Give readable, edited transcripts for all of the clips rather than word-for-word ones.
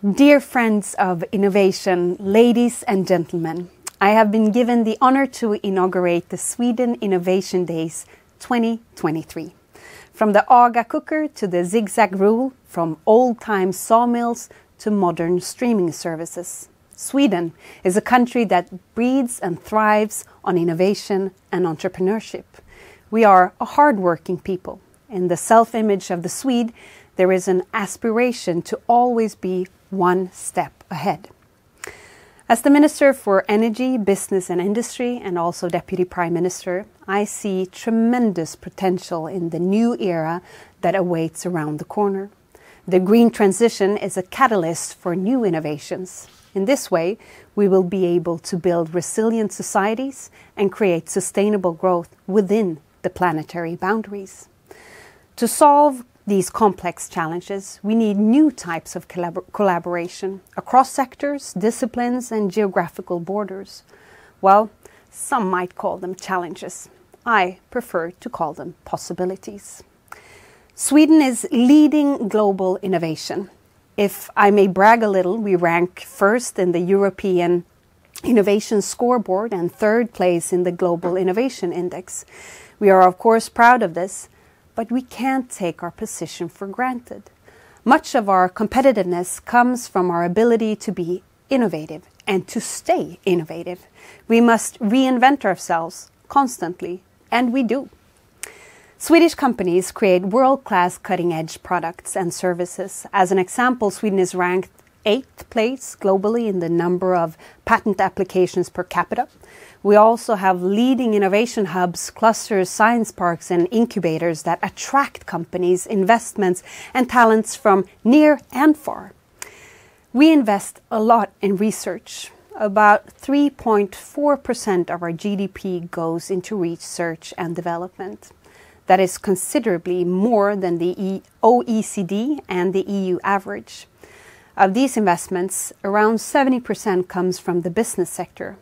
Dear friends of innovation, ladies and gentlemen, I have been given the honor to inaugurate the Sweden Innovation Days 2023. From the AGA cooker to the zigzag rule, from old-time sawmills to modern streaming services. Sweden is a country that breeds and thrives on innovation and entrepreneurship. We are a hard-working people. In the self-image of the Swede, there is an aspiration to always be one step ahead. As the Minister for Energy, Business and Industry and also Deputy Prime Minister, I see tremendous potential in the new era that awaits around the corner. The green transition is a catalyst for new innovations. In this way, we will be able to build resilient societies and create sustainable growth within the planetary boundaries. To solve these complex challenges, we need new types of collaboration across sectors, disciplines and geographical borders. Well, some might call them challenges. I prefer to call them possibilities. Sweden is leading global innovation. If I may brag a little, we rank first in the European Innovation Scoreboard and third place in the Global Innovation Index. We are of course proud of this, but we can't take our position for granted. Much of our competitiveness comes from our ability to be innovative and to stay innovative. We must reinvent ourselves constantly, and we do. Swedish companies create world-class cutting-edge products and services. As an example, Sweden is ranked 8th place globally in the number of patent applications per capita. We also have leading innovation hubs, clusters, science parks and incubators that attract companies, investments and talents from near and far. We invest a lot in research. About 3.4% of our GDP goes into research and development. That is considerably more than the OECD and the EU average. Of these investments, around 70% comes from the business sector.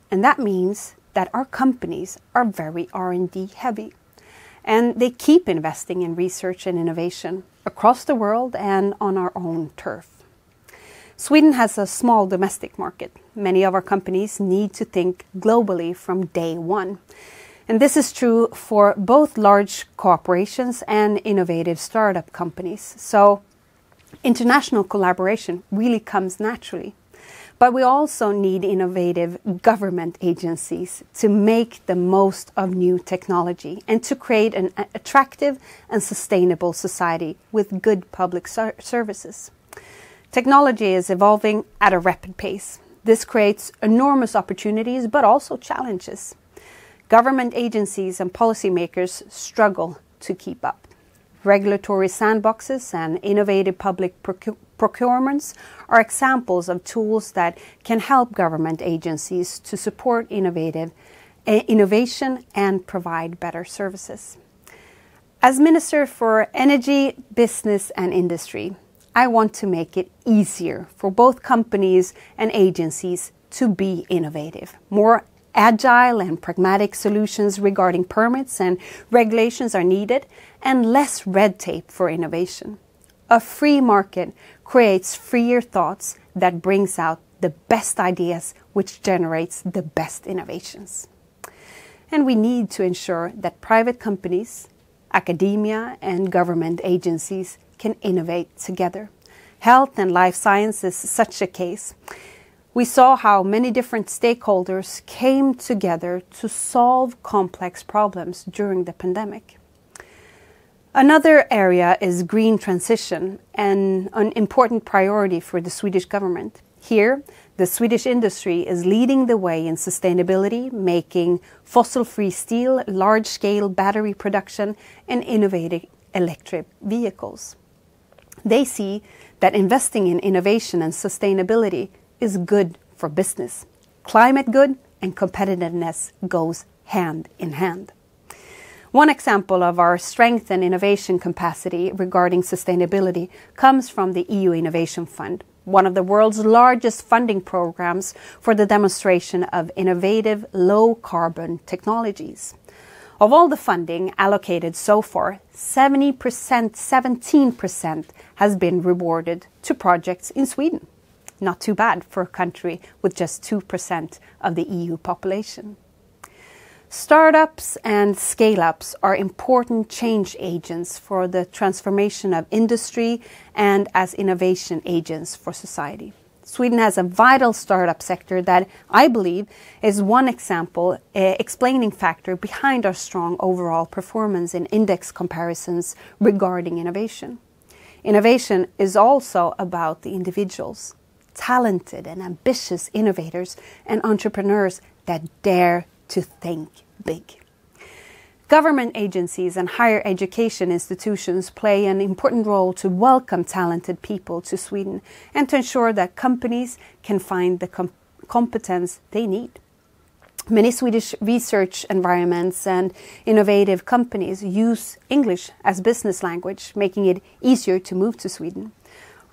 And that means that our companies are very R&D heavy. And they keep investing in research and innovation across the world and on our own turf. Sweden has a small domestic market. Many of our companies need to think globally from day one. And this is true for both large corporations and innovative startup companies. So international collaboration really comes naturally. But we also need innovative government agencies to make the most of new technology and to create an attractive and sustainable society with good public services. Technology is evolving at a rapid pace. This creates enormous opportunities but also challenges. Government agencies and policymakers struggle to keep up. Regulatory sandboxes and innovative public procurements are examples of tools that can help government agencies to support innovation and provide better services. As Minister for Energy, Business and Industry, I want to make it easier for both companies and agencies to be innovative. More agile and pragmatic solutions regarding permits and regulations are needed, and less red tape for innovation. A free market creates freer thoughts that brings out the best ideas, which generates the best innovations. And we need to ensure that private companies, academia and government agencies can innovate together. Health and life science is such a case. We saw how many different stakeholders came together to solve complex problems during the pandemic. Another area is green transition, and an important priority for the Swedish government. Here, the Swedish industry is leading the way in sustainability, making fossil-free steel, large-scale battery production, and innovative electric vehicles. They see that investing in innovation and sustainability is good for business. Climate good and competitiveness goes hand in hand. One example of our strength and innovation capacity regarding sustainability comes from the EU Innovation Fund, one of the world's largest funding programs for the demonstration of innovative low-carbon technologies. Of all the funding allocated so far, 17% has been rewarded to projects in Sweden. Not too bad for a country with just 2% of the EU population. Startups and scale-ups are important change agents for the transformation of industry and as innovation agents for society. Sweden has a vital startup sector that I believe is one example, explaining factor behind our strong overall performance in index comparisons regarding innovation. Innovation is also about the individuals, talented and ambitious innovators and entrepreneurs that dare to think big. Government agencies and higher education institutions play an important role to welcome talented people to Sweden and to ensure that companies can find the competence they need. Many Swedish research environments and innovative companies use English as business language, making it easier to move to Sweden.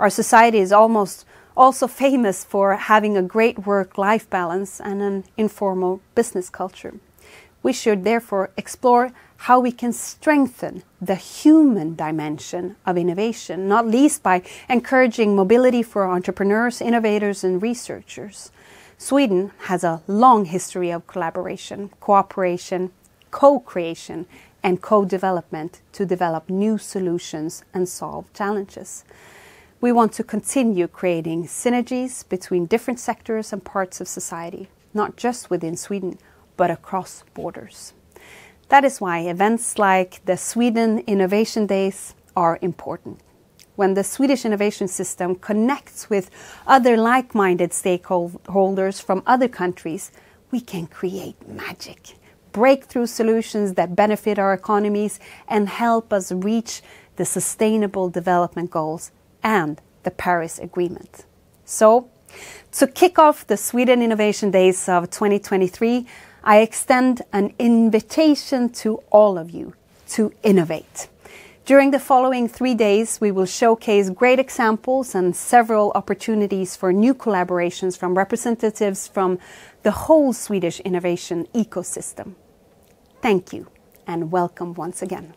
Our society is also famous for having a great work-life balance and an informal business culture. We should therefore explore how we can strengthen the human dimension of innovation, not least by encouraging mobility for entrepreneurs, innovators and researchers. Sweden has a long history of collaboration, cooperation, co-creation and co-development to develop new solutions and solve challenges. We want to continue creating synergies between different sectors and parts of society, not just within Sweden, but across borders. That is why events like the Sweden Innovation Days are important. When the Swedish innovation system connects with other like-minded stakeholders from other countries, we can create magic, breakthrough solutions that benefit our economies and help us reach the Sustainable Development Goals and the Paris Agreement. So, to kick off the Sweden Innovation Days of 2023, I extend an invitation to all of you to innovate. During the following 3 days, we will showcase great examples and several opportunities for new collaborations from representatives from the whole Swedish innovation ecosystem. Thank you and welcome once again.